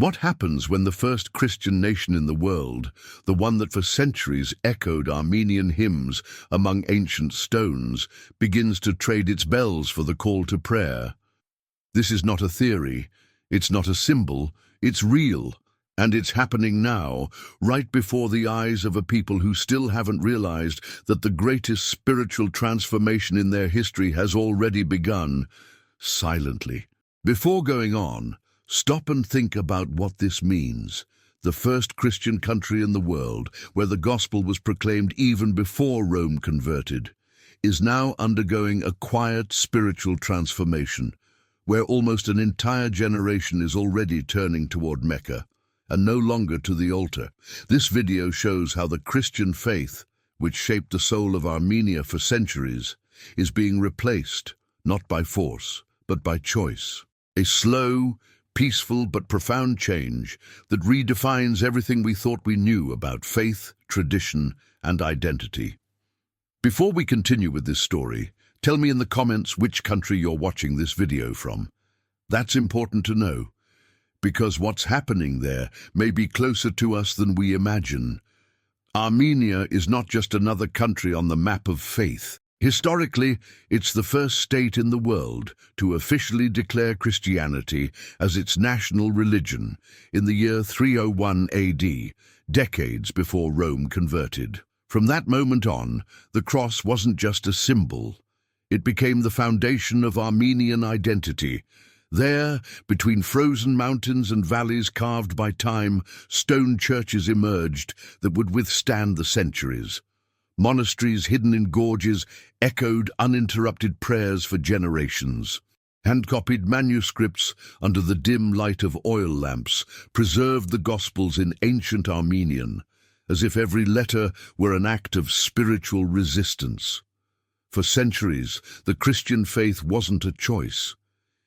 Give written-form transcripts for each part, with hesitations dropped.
What happens when the first Christian nation in the world, the one that for centuries echoed Armenian hymns among ancient stones, begins to trade its bells for the call to prayer? This is not a theory, it's not a symbol, it's real, and it's happening now, right before the eyes of a people who still haven't realized that the greatest spiritual transformation in their history has already begun, silently. Before going on, stop and think about what this means. The first Christian country in the world, where the gospel was proclaimed even before Rome converted, is now undergoing a quiet spiritual transformation, where almost an entire generation is already turning toward Mecca, and no longer to the altar. This video shows how the Christian faith, which shaped the soul of Armenia for centuries, is being replaced, not by force, but by choice. A slow, peaceful but profound change that redefines everything we thought we knew about faith, tradition, and identity. Before we continue with this story, tell me in the comments which country you're watching this video from. That's important to know, because what's happening there may be closer to us than we imagine. Armenia is not just another country on the map of faith. Historically, it's the first state in the world to officially declare Christianity as its national religion in the year 301 AD, decades before Rome converted. From that moment on, the cross wasn't just a symbol. It became the foundation of Armenian identity. There, between frozen mountains and valleys carved by time, stone churches emerged that would withstand the centuries. Monasteries hidden in gorges echoed uninterrupted prayers for generations. Hand-copied manuscripts under the dim light of oil lamps preserved the Gospels in ancient Armenian, as if every letter were an act of spiritual resistance. For centuries, the Christian faith wasn't a choice.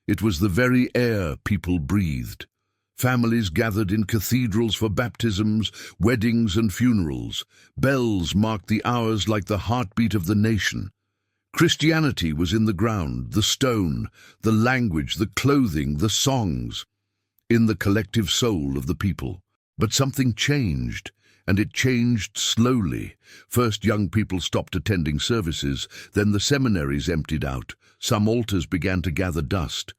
It was the very air people breathed. Families gathered in cathedrals for baptisms, weddings, and funerals. Bells marked the hours like the heartbeat of the nation. Christianity was in the ground, the stone, the language, the clothing, the songs, in the collective soul of the people. But something changed, and it changed slowly. First, young people stopped attending services, then the seminaries emptied out. Some altars began to gather dust.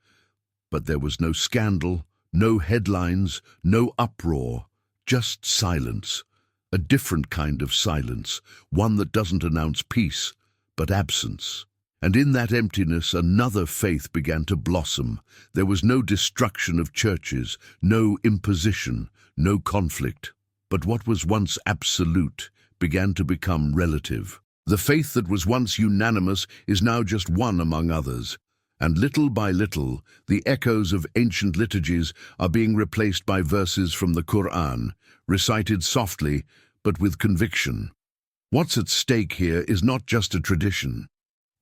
But there was no scandal, no headlines, no uproar, just silence. A different kind of silence, one that doesn't announce peace, but absence. And in that emptiness, another faith began to blossom. There was no destruction of churches, no imposition, no conflict. But what was once absolute began to become relative. The faith that was once unanimous is now just one among others. And little by little, the echoes of ancient liturgies are being replaced by verses from the Quran, recited softly but with conviction. What's at stake here is not just a tradition.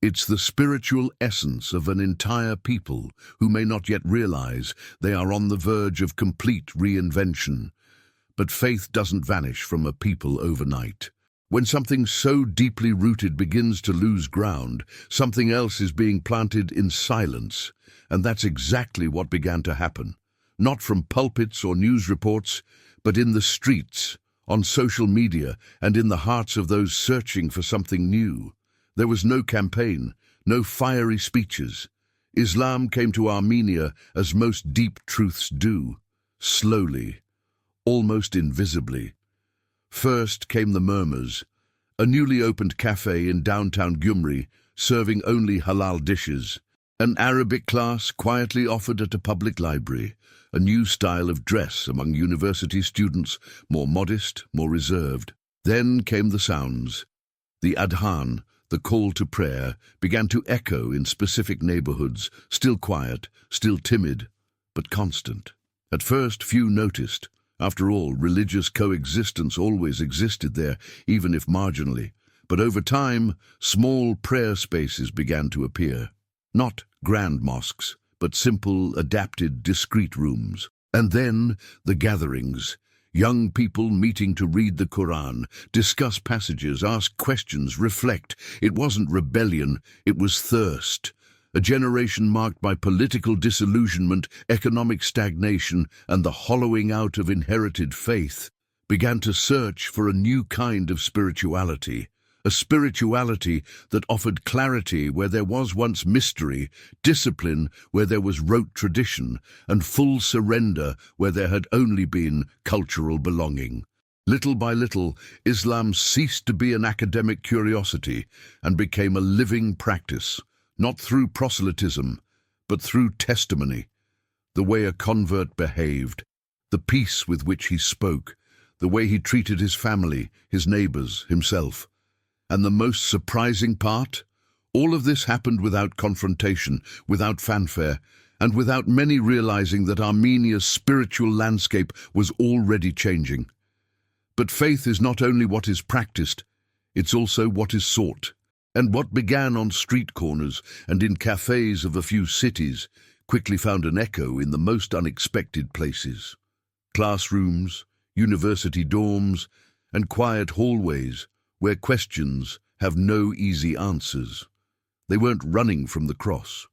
It's the spiritual essence of an entire people who may not yet realize they are on the verge of complete reinvention. But faith doesn't vanish from a people overnight. When something so deeply rooted begins to lose ground, something else is being planted in silence, and that's exactly what began to happen. Not from pulpits or news reports, but in the streets, on social media, and in the hearts of those searching for something new. There was no campaign, no fiery speeches. Islam came to Armenia as most deep truths do, slowly, almost invisibly. First came the murmurs, a newly opened cafe in downtown Gyumri serving only halal dishes, an Arabic class quietly offered at a public library, a new style of dress among university students, more modest, more reserved. Then came the sounds. The adhan, the call to prayer, began to echo in specific neighborhoods, still quiet, still timid, but constant. At first, few noticed. After all, religious coexistence always existed there, even if marginally. But over time, small prayer spaces began to appear. Not grand mosques, but simple, adapted, discreet rooms. And then the gatherings. Young people meeting to read the Quran, discuss passages, ask questions, reflect. It wasn't rebellion, it was thirst. a generation marked by political disillusionment, economic stagnation, and the hollowing out of inherited faith, began to search for a new kind of spirituality, a spirituality that offered clarity where there was once mystery, discipline where there was rote tradition, and full surrender where there had only been cultural belonging. Little by little, Islam ceased to be an academic curiosity and became a living practice, not through proselytism, but through testimony. The way a convert behaved, the peace with which he spoke, the way he treated his family, his neighbors, himself. And the most surprising part? All of this happened without confrontation, without fanfare, and without many realizing that Armenia's spiritual landscape was already changing. But faith is not only what is practiced, it's also what is sought. And what began on street corners and in cafes of a few cities quickly found an echo in the most unexpected places. Classrooms, university dorms, and quiet hallways where questions have no easy answers. They weren't running from the cross.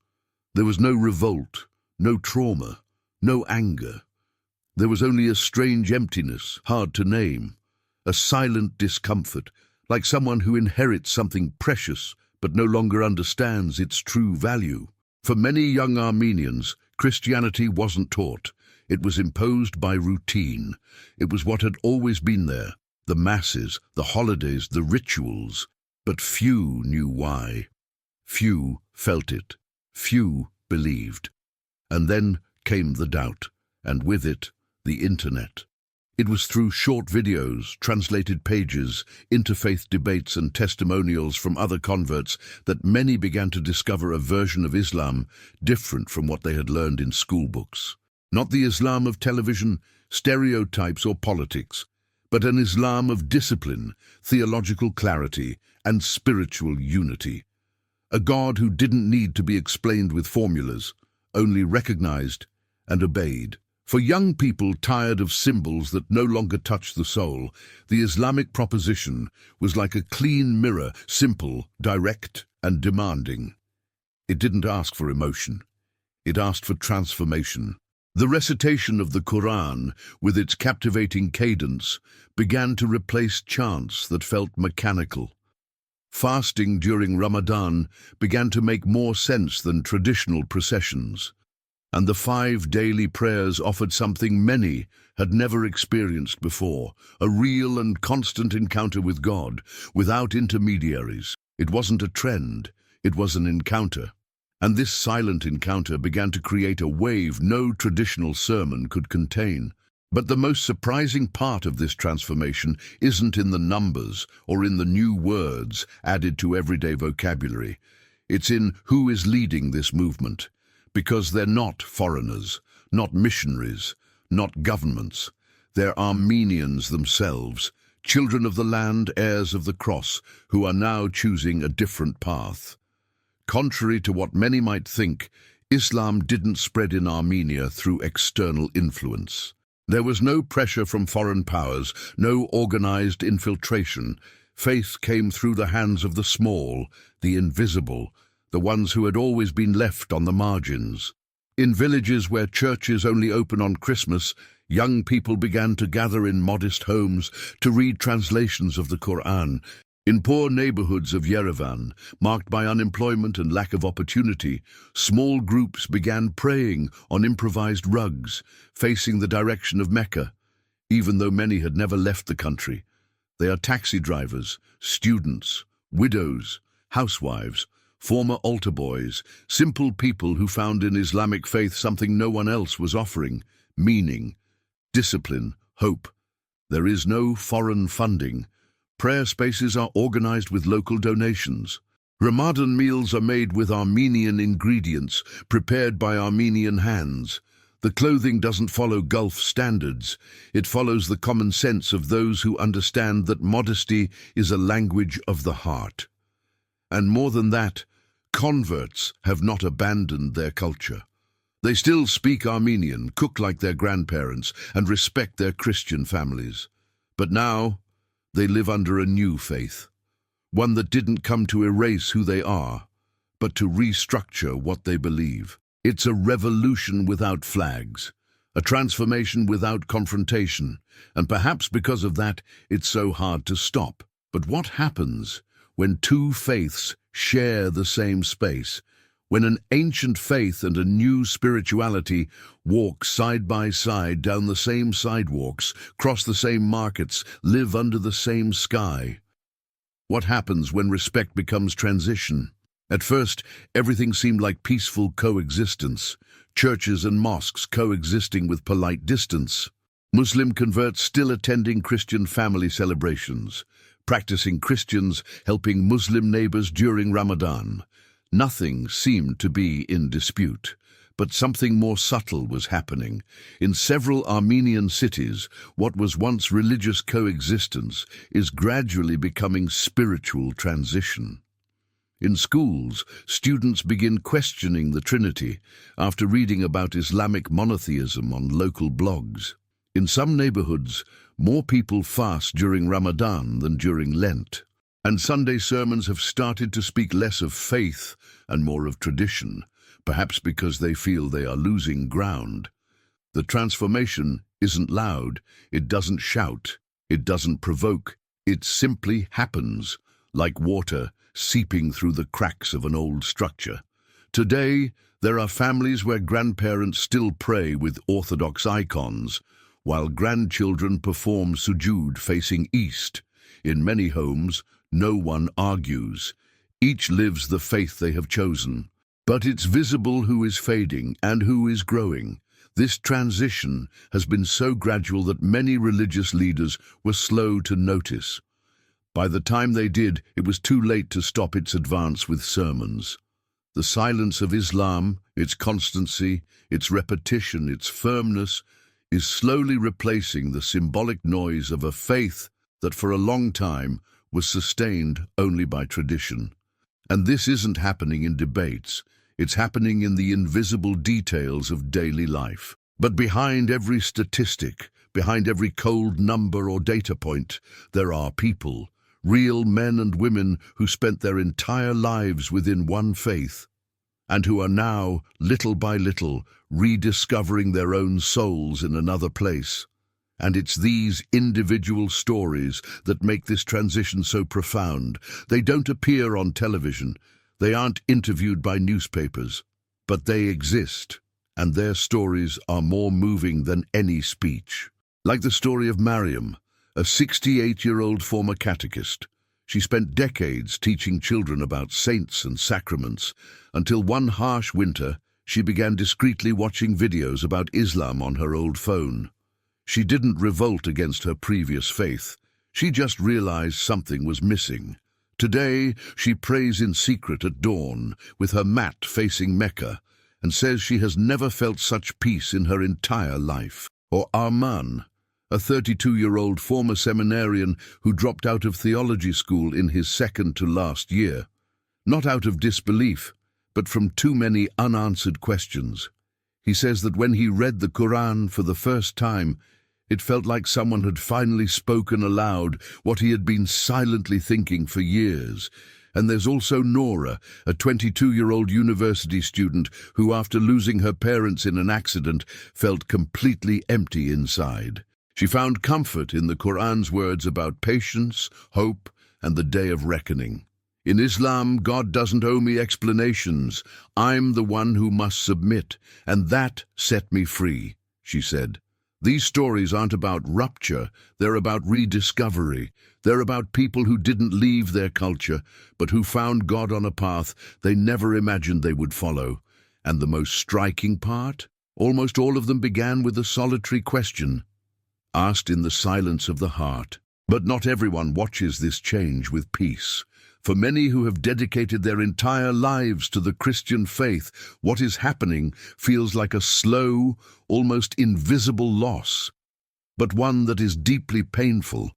There was no revolt, no trauma, no anger. There was only a strange emptiness, hard to name, a silent discomfort, like someone who inherits something precious but no longer understands its true value. For many young Armenians, Christianity wasn't taught. It was imposed by routine. It was what had always been there, the masses, the holidays, the rituals. But few knew why. Few felt it. Few believed. And then came the doubt, and with it, the internet. It was through short videos, translated pages, interfaith debates and testimonials from other converts that many began to discover a version of Islam different from what they had learned in school books. Not the Islam of television, stereotypes or politics, but an Islam of discipline, theological clarity, and spiritual unity. A God who didn't need to be explained with formulas, only recognized and obeyed. For young people tired of symbols that no longer touch the soul, the Islamic proposition was like a clean mirror, simple, direct, and demanding. It didn't ask for emotion. It asked for transformation. The recitation of the Quran, with its captivating cadence, began to replace chants that felt mechanical. Fasting during Ramadan began to make more sense than traditional processions. And the 5 daily prayers offered something many had never experienced before, a real and constant encounter with God, without intermediaries. It wasn't a trend, it was an encounter. And this silent encounter began to create a wave no traditional sermon could contain. But the most surprising part of this transformation isn't in the numbers or in the new words added to everyday vocabulary. It's in who is leading this movement. Because they're not foreigners, not missionaries, not governments. They're Armenians themselves, children of the land, heirs of the cross, who are now choosing a different path. Contrary to what many might think, Islam didn't spread in Armenia through external influence. There was no pressure from foreign powers, no organized infiltration. Faith came through the hands of the small, the invisible, the ones who had always been left on the margins. In villages where churches only open on Christmas, young people began to gather in modest homes to read translations of the Quran. In poor neighborhoods of Yerevan, marked by unemployment and lack of opportunity, small groups began praying on improvised rugs, facing the direction of Mecca, even though many had never left the country. They are taxi drivers, students, widows, housewives, former altar boys, simple people who found in Islamic faith something no one else was offering: meaning, discipline, hope. There is no foreign funding. Prayer spaces are organized with local donations. Ramadan meals are made with Armenian ingredients, prepared by Armenian hands. The clothing doesn't follow Gulf standards. It follows the common sense of those who understand that modesty is a language of the heart. And more than that, converts have not abandoned their culture. They still speak Armenian, cook like their grandparents, and respect their Christian families. But now, they live under a new faith, one that didn't come to erase who they are, but to restructure what they believe. It's a revolution without flags, a transformation without confrontation, and perhaps because of that, it's so hard to stop. But what happens when two faiths share the same space? When an ancient faith and a new spirituality walk side by side down the same sidewalks, cross the same markets, live under the same sky? What happens when respect becomes transition? At first, everything seemed like peaceful coexistence, churches and mosques coexisting with polite distance, Muslim converts still attending Christian family celebrations, practicing Christians helping Muslim neighbors during Ramadan. Nothing seemed to be in dispute, but something more subtle was happening. In several Armenian cities, what was once religious coexistence is gradually becoming spiritual transition. In schools, students begin questioning the Trinity after reading about Islamic monotheism on local blogs. In some neighborhoods, more people fast during Ramadan than during Lent, and Sunday sermons have started to speak less of faith and more of tradition, perhaps because they feel they are losing ground. The transformation isn't loud, it doesn't shout, it doesn't provoke, it simply happens, like water seeping through the cracks of an old structure. Today, there are families where grandparents still pray with Orthodox icons, while grandchildren perform sujood facing east. In many homes, no one argues. Each lives the faith they have chosen. But it's visible who is fading and who is growing. This transition has been so gradual that many religious leaders were slow to notice. By the time they did, it was too late to stop its advance with sermons. The silence of Islam, its constancy, its repetition, its firmness, is slowly replacing the symbolic noise of a faith that for a long time was sustained only by tradition. And this isn't happening in debates, it's happening in the invisible details of daily life. But behind every statistic, behind every cold number or data point, there are people, real men and women who spent their entire lives within one faith, and who are now, little by little, rediscovering their own souls in another place. And it's these individual stories that make this transition so profound. They don't appear on television, they aren't interviewed by newspapers, but they exist, and their stories are more moving than any speech. Like the story of Mariam, a 68-year-old former catechist. She spent decades teaching children about saints and sacraments, until one harsh winter, she began discreetly watching videos about Islam on her old phone. She didn't revolt against her previous faith. She just realized something was missing. Today, she prays in secret at dawn, with her mat facing Mecca, and says she has never felt such peace in her entire life. Or Arman, a 32-year-old former seminarian who dropped out of theology school in his second to last year, not out of disbelief, but from too many unanswered questions. He says that when he read the Quran for the first time, it felt like someone had finally spoken aloud what he had been silently thinking for years. And there's also Nora, a 22-year-old university student who, after losing her parents in an accident, felt completely empty inside. She found comfort in the Quran's words about patience, hope, and the day of reckoning. In Islam, God doesn't owe me explanations. I'm the one who must submit, and that set me free, she said. These stories aren't about rupture, they're about rediscovery. They're about people who didn't leave their culture, but who found God on a path they never imagined they would follow. And the most striking part? Almost all of them began with a solitary question, asked in the silence of the heart. But not everyone watches this change with peace. For many who have dedicated their entire lives to the Christian faith, what is happening feels like a slow, almost invisible loss, but one that is deeply painful.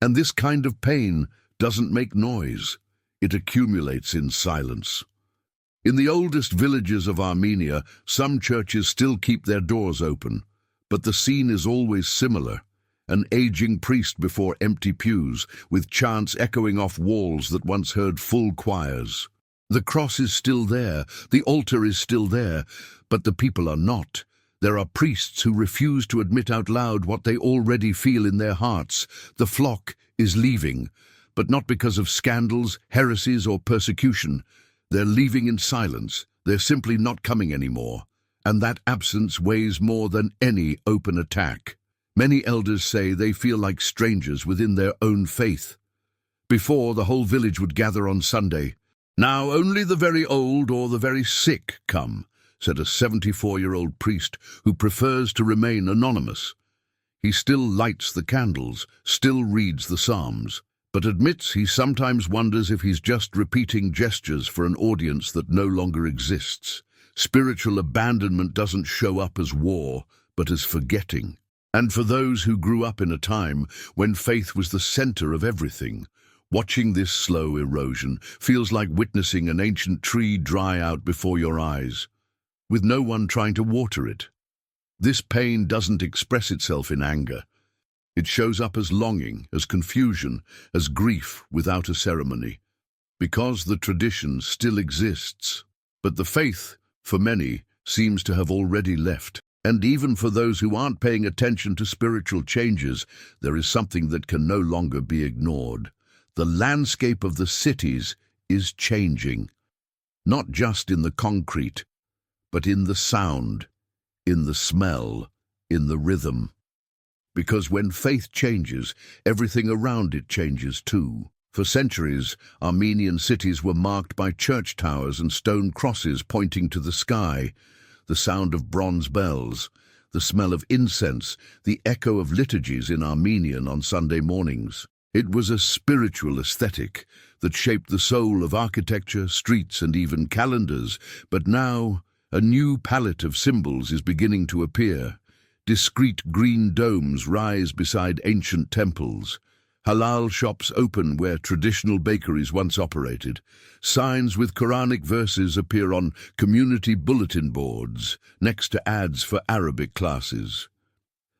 And this kind of pain doesn't make noise. It accumulates in silence. In the oldest villages of Armenia, some churches still keep their doors open, but the scene is always similar. An aging priest before empty pews, with chants echoing off walls that once heard full choirs. The cross is still there, the altar is still there, but the people are not. There are priests who refuse to admit out loud what they already feel in their hearts. The flock is leaving, but not because of scandals, heresies, or persecution. They're leaving in silence. They're simply not coming anymore. And that absence weighs more than any open attack. Many elders say they feel like strangers within their own faith. Before, the whole village would gather on Sunday. Now only the very old or the very sick come, said a 74-year-old priest who prefers to remain anonymous. He still lights the candles, still reads the Psalms, but admits he sometimes wonders if he's just repeating gestures for an audience that no longer exists. Spiritual abandonment doesn't show up as war, but as forgetting. And for those who grew up in a time when faith was the center of everything, watching this slow erosion feels like witnessing an ancient tree dry out before your eyes, with no one trying to water it. This pain doesn't express itself in anger. It shows up as longing, as confusion, as grief without a ceremony, because the tradition still exists. But the faith, for many, seems to have already left. And even for those who aren't paying attention to spiritual changes, there is something that can no longer be ignored. The landscape of the cities is changing, not just in the concrete, but in the sound, in the smell, in the rhythm. Because when faith changes, everything around it changes too. For centuries, Armenian cities were marked by church towers and stone crosses pointing to the sky, the sound of bronze bells, the smell of incense, the echo of liturgies in Armenian on Sunday mornings. It was a spiritual aesthetic that shaped the soul of architecture, streets, and even calendars. But now, a new palette of symbols is beginning to appear. Discrete green domes rise beside ancient temples. Halal shops open where traditional bakeries once operated. Signs with Quranic verses appear on community bulletin boards, next to ads for Arabic classes.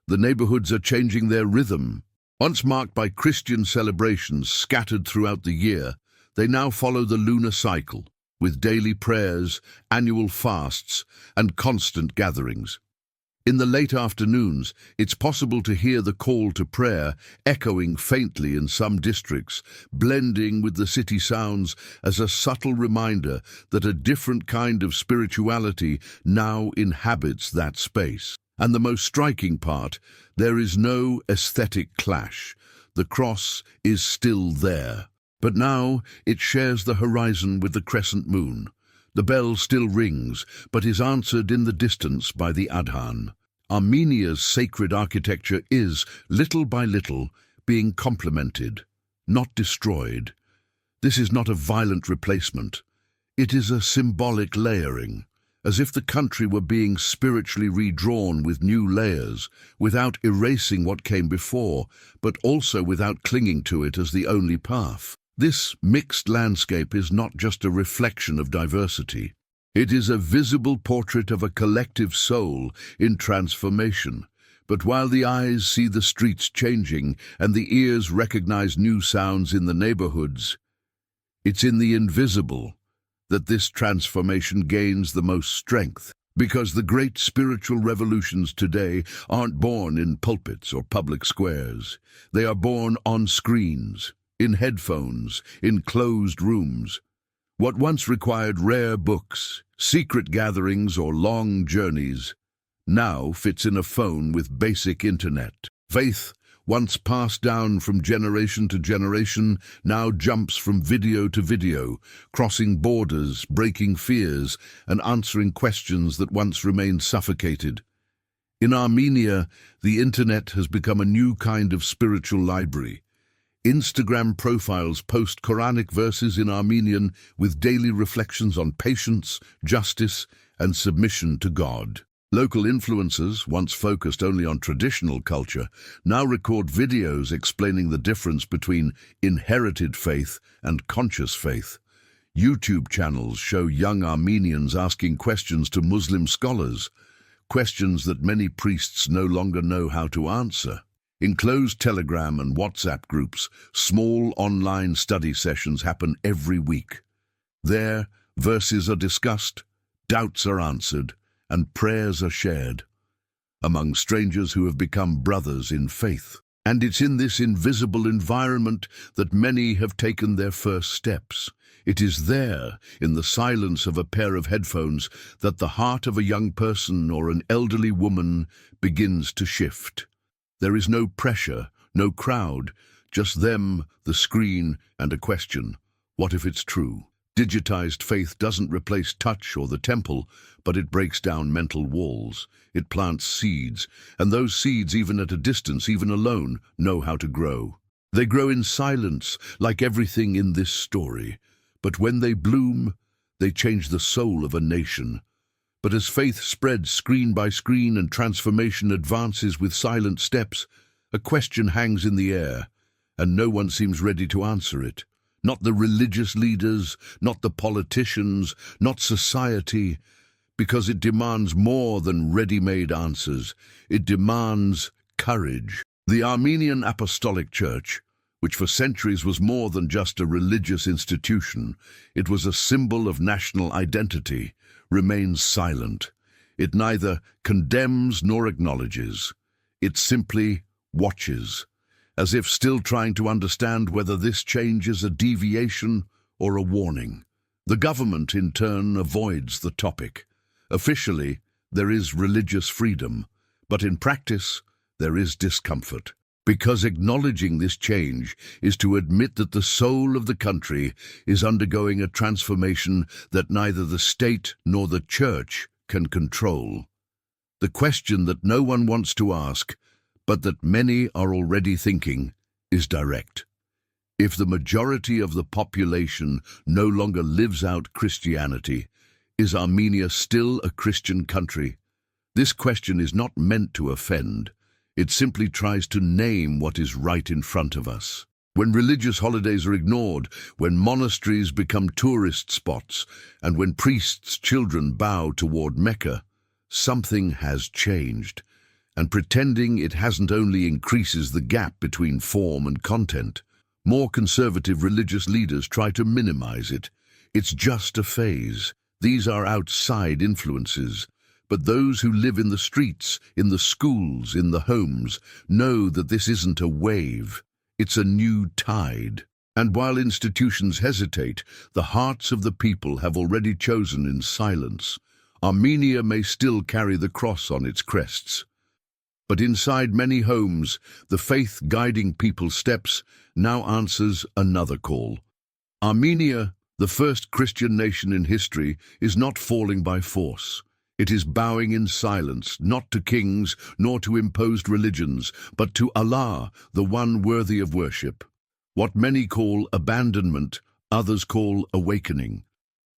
The neighborhoods are changing their rhythm. Once marked by Christian celebrations scattered throughout the year, they now follow the lunar cycle, with daily prayers, annual fasts, and constant gatherings. In the late afternoons, it's possible to hear the call to prayer echoing faintly in some districts, blending with the city sounds as a subtle reminder that a different kind of spirituality now inhabits that space. And the most striking part, there is no aesthetic clash. The cross is still there. But now it shares the horizon with the crescent moon. The bell still rings, but is answered in the distance by the adhan. Armenia's sacred architecture is, little by little, being complemented, not destroyed. This is not a violent replacement. It is a symbolic layering, as if the country were being spiritually redrawn with new layers, without erasing what came before, but also without clinging to it as the only path. This mixed landscape is not just a reflection of diversity. It is a visible portrait of a collective soul in transformation. But while the eyes see the streets changing and the ears recognize new sounds in the neighborhoods, it's in the invisible that this transformation gains the most strength, because the great spiritual revolutions today aren't born in pulpits or public squares. They are born on screens, in headphones, in closed rooms. What once required rare books, secret gatherings, or long journeys, now fits in a phone with basic internet. Faith, once passed down from generation to generation, now jumps from video to video, crossing borders, breaking fears, and answering questions that once remained suffocated. In Armenia, the internet has become a new kind of spiritual library. Instagram profiles post Quranic verses in Armenian with daily reflections on patience, justice, and submission to God. Local influencers, once focused only on traditional culture, now record videos explaining the difference between inherited faith and conscious faith. YouTube channels show young Armenians asking questions to Muslim scholars, questions that many priests no longer know how to answer. In closed Telegram and WhatsApp groups, small online study sessions happen every week. There, Verses are discussed, doubts are answered, and prayers are shared among strangers who have become brothers in faith. And it's in this invisible environment that many have taken their first steps. It is there, in the silence of a pair of headphones, that the heart of a young person or an elderly woman begins to shift. There is no pressure, no crowd, just them, the screen, and a question. What if it's true? Digitized faith doesn't replace touch or the temple, but it breaks down mental walls. It plants seeds, and those seeds, even at a distance, even alone, know how to grow. They grow in silence, like everything in this story. But when they bloom, they change the soul of a nation. But as faith spreads screen by screen and transformation advances with silent steps, a question hangs in the air, and no one seems ready to answer it. Not the religious leaders, not the politicians, not society, because it demands more than ready-made answers. It demands courage. The Armenian Apostolic Church, which for centuries was more than just a religious institution, it was a symbol of national identity, remains silent. It neither condemns nor acknowledges. It simply watches, as if still trying to understand whether this change is a deviation or a warning. The government, in turn, avoids the topic. Officially, there is religious freedom, but in practice, there is discomfort. Because acknowledging this change is to admit that the soul of the country is undergoing a transformation that neither the state nor the church can control. The question that no one wants to ask, but that many are already thinking, is direct. If the majority of the population no longer lives out Christianity, is Armenia still a Christian country? This question is not meant to offend. It simply tries to name what is right in front of us. When religious holidays are ignored, when monasteries become tourist spots, and when priests' children bow toward Mecca, something has changed. And pretending it hasn't only increases the gap between form and content. More conservative religious leaders try to minimize it. It's just a phase. These are outside influences. But those who live in the streets, in the schools, in the homes, know that this isn't a wave. It's a new tide. And while institutions hesitate, the hearts of the people have already chosen in silence. Armenia may still carry the cross on its crests. But inside many homes, the faith guiding people's steps now answers another call. Armenia, the first Christian nation in history, is not falling by force. It is bowing in silence, not to kings nor to imposed religions, but to Allah, the one worthy of worship. What many call abandonment, others call awakening.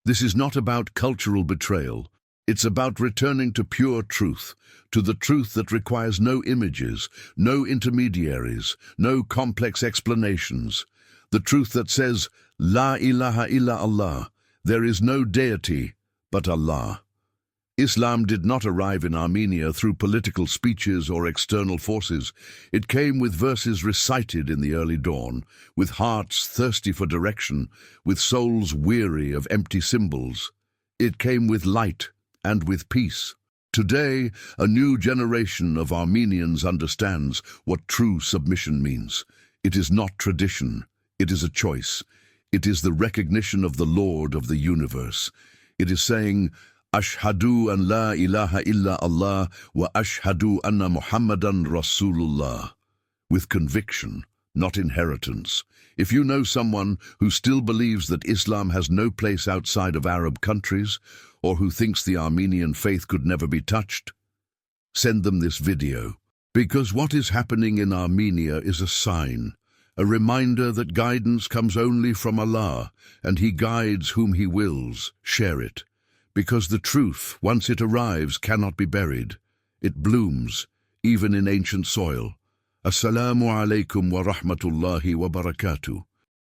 This is not about cultural betrayal. It's about returning to pure truth, to the truth that requires no images, no intermediaries, no complex explanations. The truth that says, La ilaha illa Allah, there is no deity but Allah. Islam did not arrive in Armenia through political speeches or external forces. It came with verses recited in the early dawn, with hearts thirsty for direction, with souls weary of empty symbols. It came with light and with peace. Today, a new generation of Armenians understands what true submission means. It is not tradition. It is a choice. It is the recognition of the Lord of the universe. It is saying, Ashhadu an la ilaha illa Allah wa ashhadu anna Muhammadan Rasulullah. With conviction, not inheritance. If you know someone who still believes that Islam has no place outside of Arab countries, or who thinks the Armenian faith could never be touched, send them this video. Because what is happening in Armenia is a sign, a reminder that guidance comes only from Allah, and He guides whom He wills. Share it. Because the truth, once it arrives, cannot be buried. It blooms, even in ancient soil. Assalamu alaikum wa rahmatullahi wa barakatuh.